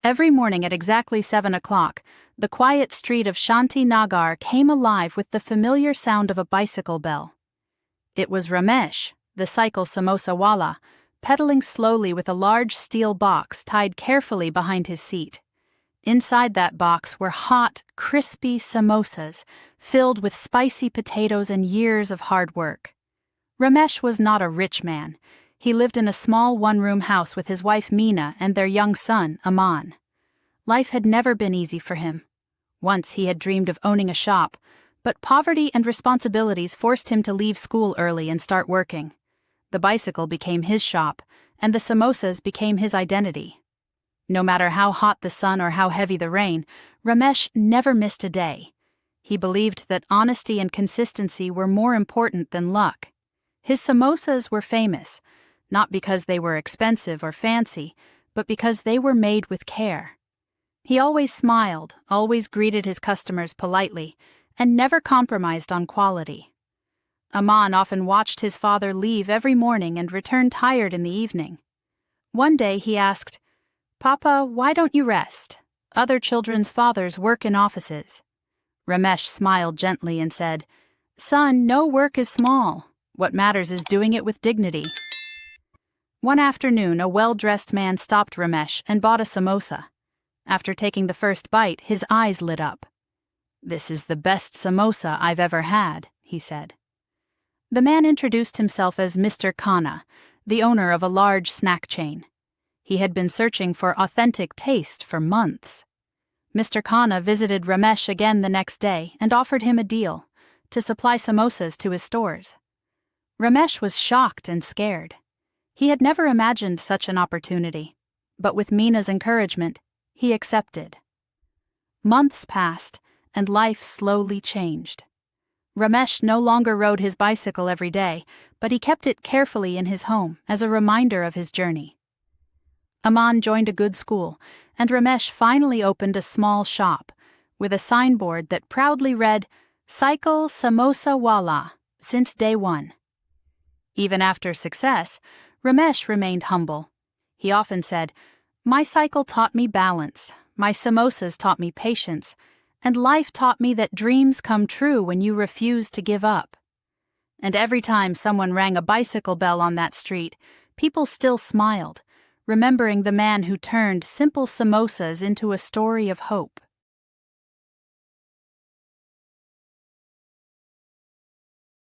Every morning at exactly 7 o'clock, the quiet street of Shanti Nagar came alive with the familiar sound of a bicycle bell. It was Ramesh, the Cycle Samosa Wala, pedaling slowly with a large steel box tied carefully behind his seat. Inside that box were hot, crispy samosas, filled with spicy potatoes and years of hard work. Ramesh was not a rich man. He lived in a small one-room house with his wife Meena and their young son, Aman. Life had never been easy for him. Once he had dreamed of owning a shop, but poverty and responsibilities forced him to leave school early and start working. The bicycle became his shop, and the samosas became his identity. No matter how hot the sun or how heavy the rain, Ramesh never missed a day. He believed that honesty and consistency were more important than luck. His samosas were famous, not because they were expensive or fancy, but because they were made with care. He always smiled, always greeted his customers politely, and never compromised on quality. Aman often watched his father leave every morning and return tired in the evening. One day he asked, "Papa, why don't you rest? Other children's fathers work in offices." Ramesh smiled gently and said, "Son, no work is small. What matters is doing it with dignity." One afternoon, a well-dressed man stopped Ramesh and bought a samosa. After taking the first bite, his eyes lit up. "This is the best samosa I've ever had," he said. The man introduced himself as Mr. Khanna, the owner of a large snack chain. He had been searching for authentic taste for months. Mr. Khanna visited Ramesh again the next day and offered him a deal to supply samosas to his stores. Ramesh was shocked and scared. He had never imagined such an opportunity, but with Meena's encouragement, he accepted. Months passed, and life slowly changed. Ramesh no longer rode his bicycle every day, but he kept it carefully in his home as a reminder of his journey. Aman joined a good school, and Ramesh finally opened a small shop with a signboard that proudly read, "Cycle Samosa Wala," since day one. Even after success, Ramesh remained humble. He often said, "My cycle taught me balance, my samosas taught me patience, and life taught me that dreams come true when you refuse to give up." And every time someone rang a bicycle bell on that street, people still smiled, remembering the man who turned simple samosas into a story of hope.